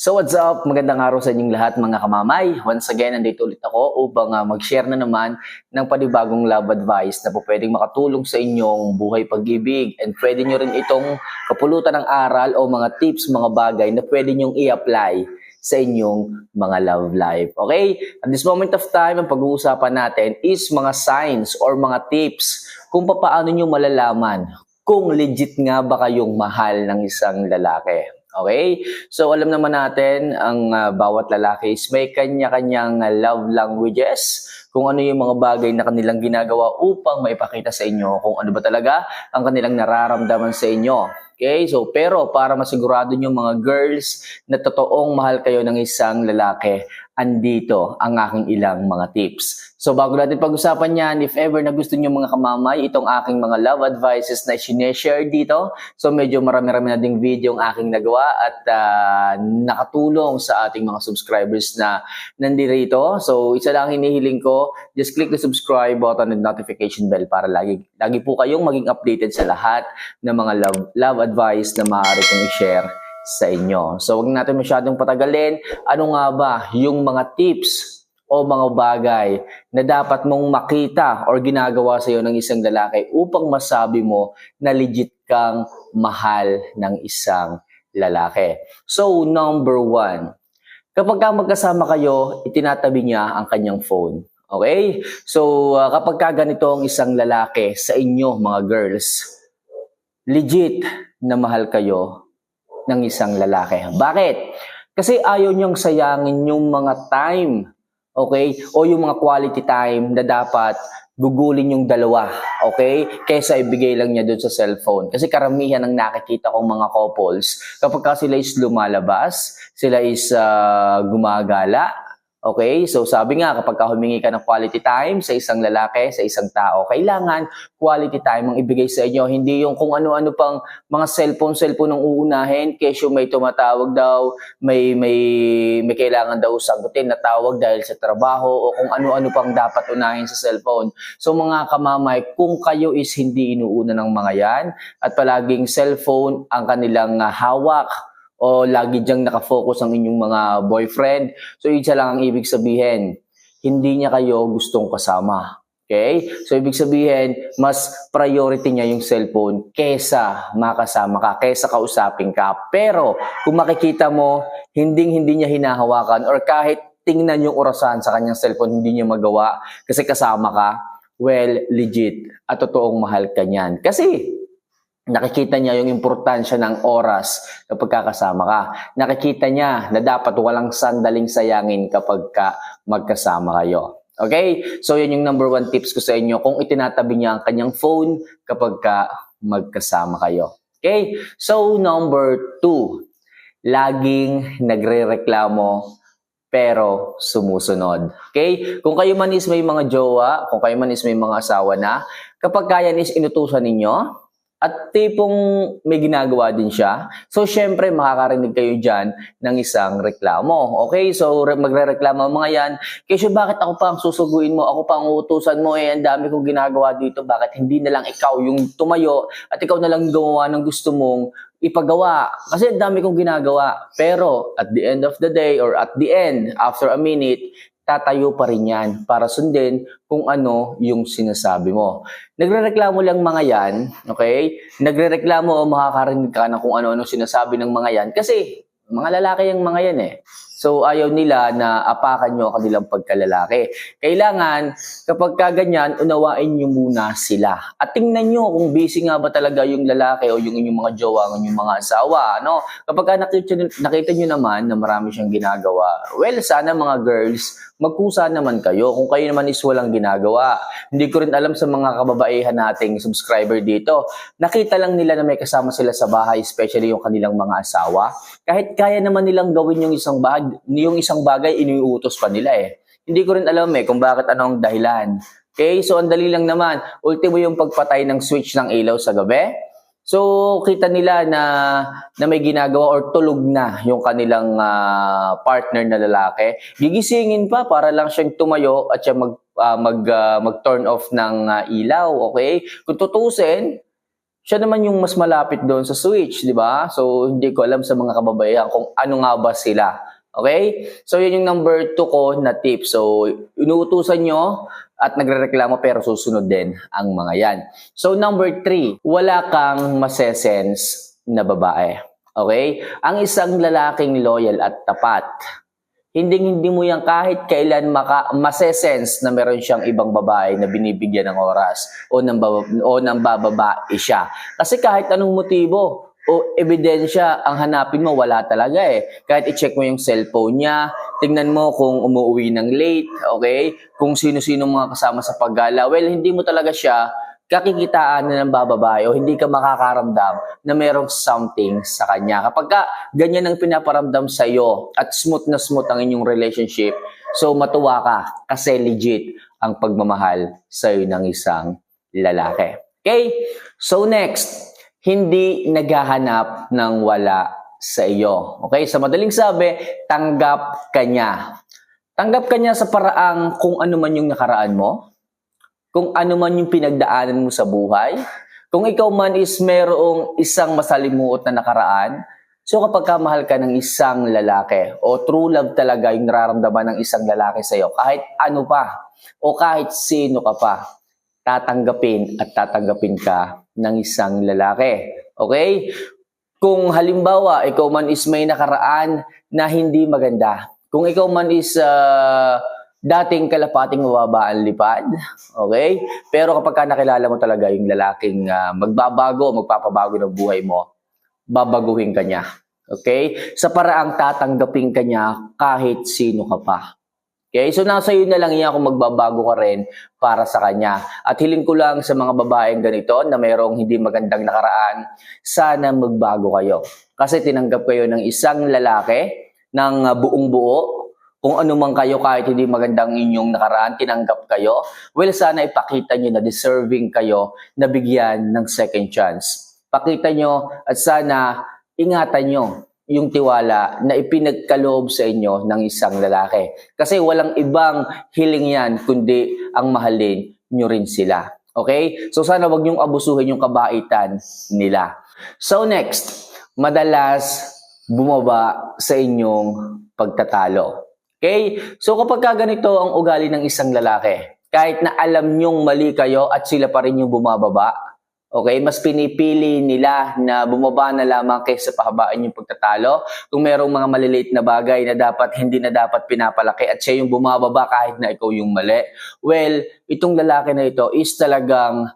So what's up? Magandang araw sa inyong lahat mga kamamay. Once again, nandito ulit ako upang mag-share na naman ng panibagong love advice na po pwedeng makatulong sa inyong buhay pag-ibig. And pwede nyo rin itong kapulutan ng aral o mga tips, mga bagay na pwede nyong i-apply sa inyong mga love life. Okay? At this moment of time, ang pag-uusapan natin is mga signs or mga tips kung paano nyo malalaman kung legit nga ba kayong mahal ng isang lalaki. Okay? So, alam naman natin, ang bawat lalaki is may kanya-kanyang love languages, kung ano yung mga bagay na kanilang ginagawa upang maipakita sa inyo kung ano ba talaga ang kanilang nararamdaman sa inyo. Okay? So, pero para masigurado nyo mga girls na totoong mahal kayo ng isang lalaki, andito ang aking ilang mga tips. So bago natin pag-usapan yan, if ever na gusto nyo mga kamamay, itong aking mga love advices na sineshare dito, so medyo marami-rami na ding video ang aking nagawa at nakatulong sa ating mga subscribers na nandito. So isa lang hinihiling ko, just click the subscribe button and notification bell para lagi po kayong maging updated sa lahat ng mga love advice na maaari kong i-share sa inyo. So, huwag natin masyadong patagalin. Ano nga ba yung mga tips o mga bagay na dapat mong makita or ginagawa sa iyo ng isang lalaki upang masabi mo na legit kang mahal ng isang lalaki? So, number 1, kapag magkasama kayo, itinatabi niya ang kanyang phone. Okay? So, kapag ganito ang isang lalaki sa inyo, mga girls, legit na mahal kayo ng isang lalaki. Bakit? Kasi ayaw niyang sayangin yung mga time, okay? O yung mga quality time na dapat gugulin yung dalawa, okay? Kesa ibigay lang niya doon sa cellphone. Kasi karamihan ng nakikita kong mga couples, kapag sila is lumalabas, sila is gumagala, okay? So sabi nga, kapag humingi ka ng quality time sa isang lalaki, sa isang tao, kailangan quality time ang ibigay sa inyo. Hindi yung kung ano-ano pang mga cellphone ang uunahin, kesyo may tumatawag daw, may kailangan daw sagutin na tawag dahil sa trabaho o kung ano-ano pang dapat unahin sa cellphone. So mga kamamay, kung kayo is hindi inuuna ng mga yan at palaging cellphone ang kanilang hawak, o lagi diyang nakafocus ang inyong mga boyfriend, so isa lang ang ibig sabihin, hindi niya kayo gustong kasama. Okay? So ibig sabihin, mas priority niya yung cellphone kesa makasama ka, kesa kausapin ka. Pero kung makikita mo, hindi niya hinahawakan or kahit tingnan yung orasan sa kanyang cellphone, hindi niya magawa kasi kasama ka, well, legit at totoong mahal ka niyan. Kasi nakikita niya yung importansya ng oras kapag kakasama ka. Nakikita niya na dapat walang sandaling sayangin kapag magkasama kayo. Okay? So, yun yung number 1 tips ko sa inyo kung itinatabi niya ang kanyang phone kapag magkasama kayo. Okay? So, number 2, laging nagre-reklamo pero sumusunod. Okay? Kung kayo man is may mga jowa, kung kayo man is may mga asawa na, kapag kaya is inutusan ninyo, at tipong may ginagawa din siya, so syempre makakarinig kayo dyan ng isang reklamo. Okay? So magre-reklamo mga yan, kasi bakit ako pa ang susuguin mo, ako pa ang uutusan mo, ang dami kong ginagawa dito, bakit hindi na lang ikaw yung tumayo at ikaw na lang gumawa ng gusto mong ipagawa? Kasi ang dami kong ginagawa. Pero at the end of the day or at the end, after a minute, tatayo pa rin yan para sundin kung ano yung sinasabi mo. Nagrereklamo lang mga yan, okay? Nagrereklamo o makakarinig ka na kung ano-ano sinasabi ng mga yan kasi mga lalaki yung mga yan eh. So ayaw nila na apakan nyo ang kanilang pagkalalaki. Kailangan kapag kaganyan, unawain nyo muna sila. At tingnan nyo kung busy nga ba talaga yung lalaki o yung inyong mga jowa, yung mga asawa. No? Kapag nakita nyo naman na marami siyang ginagawa, well, sana mga girls, magkusa naman kayo kung kayo naman is walang ginagawa. Hindi ko rin alam sa mga kababaihan nating subscriber dito. Nakita lang nila na may kasama sila sa bahay, especially yung kanilang mga asawa. Kahit kaya naman nilang gawin yung isang bagay, iniuutos pa nila eh. Hindi ko rin alam kung bakit anong dahilan. Okay? So, ang dali lang naman. Ultimo yung pagpatay ng switch ng ilaw sa gabi. So, kita nila na may ginagawa or tulog na yung kanilang partner na lalaki. Gigisingin pa para lang siyang tumayo at siya mag-turn off ng ilaw, okay? Kung tutusin, siya naman yung mas malapit doon sa switch, di ba? So, hindi ko alam sa mga kababayan kung ano nga ba sila. Okay? So, yun yung number 2 ko na tip. So, inuutusan nyo at nagrereklamo pero susunod din ang mga yan. So, number 3, wala kang masesense na babae. Okay? Ang isang lalaking loyal at tapat, hindi mo yan kahit kailan masesense na meron siyang ibang babae na binibigyan ng oras o nang bababae siya. Kasi kahit anong motibo o ebidensya ang hanapin mo, wala talaga eh. Kahit i-check mo yung cellphone niya, tingnan mo kung umuwi ng late, okay? Kung sino-sino mga kasama sa paggala. Well, hindi mo talaga siya kakikitaan na ng bababae o hindi ka makakaramdam na merong something sa kanya. Kapag ganyan ang pinaparamdam sa iyo at smooth na smooth ang inyong relationship, so matuwa ka kasi legit ang pagmamahal sa iyo ng isang lalaki. Okay? So next, hindi naghahanap ng wala sa iyo. Okay? Sa madaling sabi, tanggap ka niya. Tanggap ka niya sa paraang kung ano man yung nakaraan mo, kung ano man yung pinagdaanan mo sa buhay, kung ikaw man is merong isang masalimuot na nakaraan, so kapag mahal ka ng isang lalaki, o true love talaga yung nararamdaman ng isang lalaki sa iyo, kahit ano pa, o kahit sino ka pa, tatanggapin at tatanggapin ka ng isang lalaki. Okay? Kung halimbawa, ikaw man is may nakaraan na hindi maganda, kung ikaw man is dating kalapating mababa ang lipad, okay? Pero kapag nakilala mo talaga yung lalaking magpapabago ng buhay mo, babaguhin ka niya. Okay? Sa paraang tatanggapin ka niya kahit sino ka pa. Okay? So nasa iyo na lang yan kung magbabago ka rin para sa kanya. At hiling ko lang sa mga babaeng ganito na mayroong hindi magandang nakaraan, sana magbago kayo. Kasi tinanggap kayo ng isang lalaki ng buong buo. Kung ano man kayo, kahit hindi magandang inyong nakaraan, tinanggap kayo. Well, sana ipakita nyo na deserving kayo na bigyan ng second chance. Pakita nyo at sana ingatan nyo yung tiwala na ipinagkaloob sa inyo ng isang lalaki. Kasi walang ibang hiling yan, kundi ang mahalin nyo rin sila. Okay? So sana wag nyong abusuhin yung kabaitan nila. So next, madalas bumaba sa inyong pagtatalo. Okay? So kapag ganito ang ugali ng isang lalaki, kahit na alam nyong mali kayo at sila pa rin yung bumababa, okay, mas pinipili nila na bumaba na lamang kaysa pahabaan yung pagtatalo. Kung merong mga maliliit na bagay na hindi na dapat pinapalaki at siya yung bumababa kahit na ikaw yung mali, well, itong lalaki na ito is talagang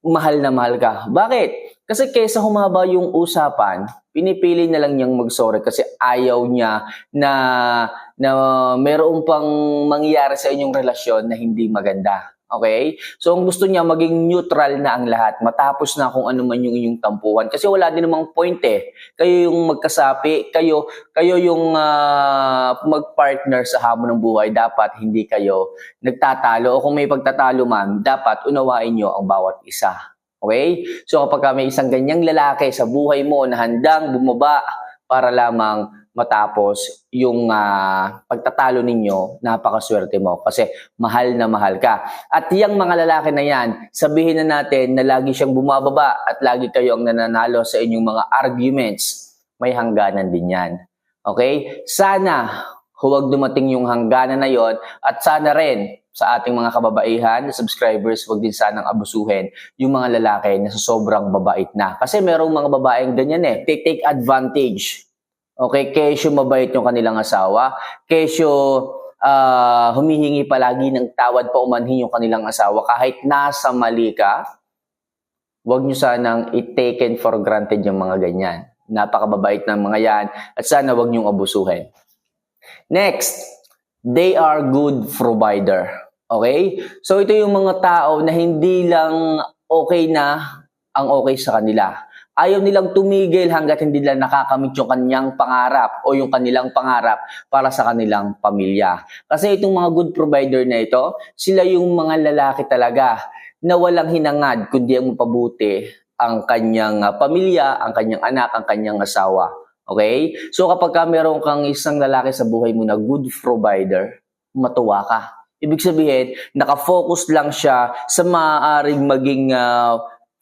mahal na mahal ka. Bakit? Kasi kaysa humaba yung usapan, pinipili na lang niyang mag-sorry kasi ayaw niya na mayroon pang mangyayari sa inyong relasyon na hindi maganda. Okay? So, ang gusto niya, maging neutral na ang lahat. Matapos na kung ano man yung inyong tampuhan. Kasi wala din namang point eh. Kayo yung magkasapi, kayo yung mag-partner sa hamon ng buhay. Dapat hindi kayo nagtatalo. O kung may pagtatalo man, dapat unawain nyo ang bawat isa. Okay? So, kapag may isang ganyang lalaki sa buhay mo na handang bumaba para lamang matapos yung pagtatalo ninyo, napakaswerte mo kasi mahal na mahal ka. At yung mga lalaki na yan, sabihin na natin na lagi siyang bumababa at lagi kayo ang nananalo sa inyong mga arguments, may hangganan din yan. Okay? Sana huwag dumating yung hangganan na yon at sana rin sa ating mga kababaihan, subscribers, huwag din sanang abusuhin yung mga lalaki na sobrang babait na. Kasi merong mga babaeng ganyan eh, take advantage. Okay, kesyo mabait yung kanilang asawa, kesyo humihingi palagi ng tawad pa umanhin yung kanilang asawa kahit nasa mali ka, huwag nyo sanang i-taken for granted yung mga ganyan. Napakababait ng mga yan at sana huwag nyong abusuhin. Next, they are good provider. Okay? So ito yung mga tao na hindi lang okay na ang okay sa kanila. Ayaw nilang tumigil hanggat hindi nila nakakamit yung kanyang pangarap o yung kanilang pangarap para sa kanilang pamilya. Kasi itong mga good provider na ito, sila yung mga lalaki talaga na walang hinangad kundi ang mapabuti ang kanyang pamilya, ang kanyang anak, ang kanyang asawa. Okay? So kapag meron kang isang lalaki sa buhay mo na good provider, matuwa ka. Ibig sabihin, nakafocus lang siya sa maaaring maging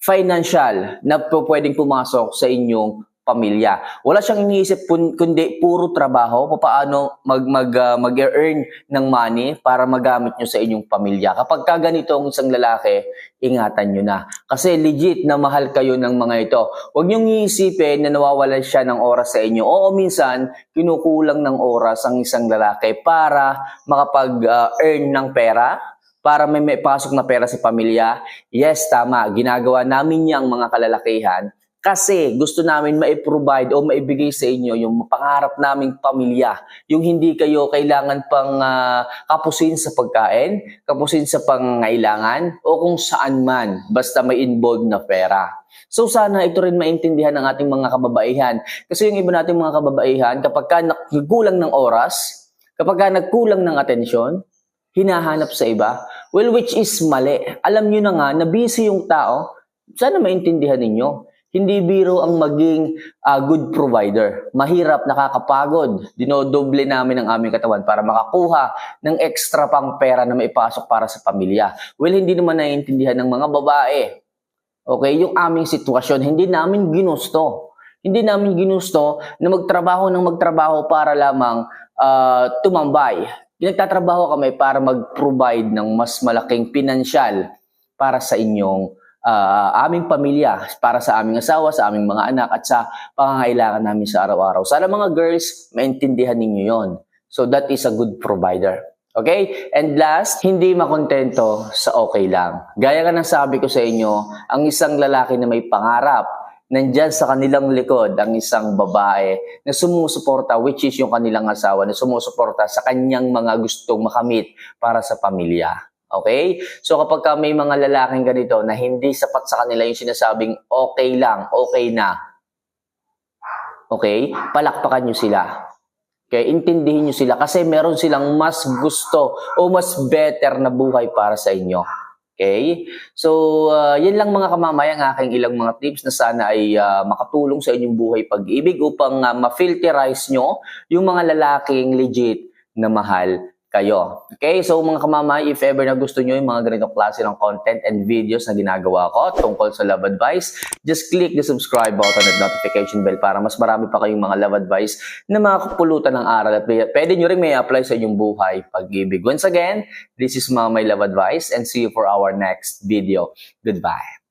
financial na pwedeng pumasok sa inyong pamilya. Wala siyang iniisip kundi puro trabaho, paano mag-earn ng money para magamit nyo sa inyong pamilya. Kapag ganito ang isang lalaki, ingatan nyo na. Kasi legit na mahal kayo ng mga ito. Huwag nyo iisipin na nawawalan siya ng oras sa inyo. Oo, minsan, kinukulang ng oras ang isang lalaki para makapag-earn ng pera, para may pasok na pera sa pamilya. Yes, tama. Ginagawa namin yang mga kalalakihan kasi gusto namin ma-provide o maibigay sa inyo yung pangarap naming pamilya. Yung hindi kayo kailangan pang kapusin sa pagkain, kapusin sa pangailangan, o kung saan man, basta may involved na pera. So sana ito rin maintindihan ng ating mga kababaihan. Kasi yung iba nating mga kababaihan, kapag nagkulang ng oras, kapag nagkulang ng atensyon, hinahanap sa iba, well, which is mali. Alam nyo na nga na busy yung tao, sana maintindihan ninyo. Hindi biro ang maging good provider. Mahirap, nakakapagod. Dinodoble namin ang aming katawan para makakuha ng extra pang pera na maipasok para sa pamilya. Well, hindi naman naiintindihan ng mga babae. Okay, yung aming sitwasyon, hindi namin ginusto. Hindi namin ginusto na magtrabaho para lamang tumambay. Nagtatrabaho kami para mag-provide ng mas malaking pinansyal para sa inyong aming pamilya, para sa aming asawa, sa aming mga anak, at sa pangangailangan namin sa araw-araw. Sana mga girls, maintindihan ninyo yon. So that is a good provider. Okay? And last, hindi makontento sa okay lang. Gaya ka ng sabi ko sa inyo, ang isang lalaki na may pangarap, nandyan sa kanilang likod ang isang babae na sumusuporta, which is yung kanilang asawa, na sumusuporta sa kanyang mga gustong makamit para sa pamilya. Okay? So kapag may mga lalaking ganito na hindi sapat sa kanila yung sinasabing okay lang, okay na. Okay? Palakpakan nyo sila. Okay? Intindihin nyo sila kasi meron silang mas gusto o mas better na buhay para sa inyo. Okay? So, yan lang mga kamamay ang aking ilang mga tips na sana ay makatulong sa inyong buhay pag-ibig upang ma-filterize nyo yung mga lalaking legit na mahal kayo. Okay? So, mga kamamay, if ever na gusto nyo yung mga ganitong klase ng content and videos na ginagawa ko tungkol sa love advice, just click the subscribe button at notification bell para mas marami pa kayong mga love advice na makakapulutan ng aral at pwede nyo rin may apply sa inyong buhay pag-ibig. Once again, this is Mamay Love Advice and see you for our next video. Goodbye.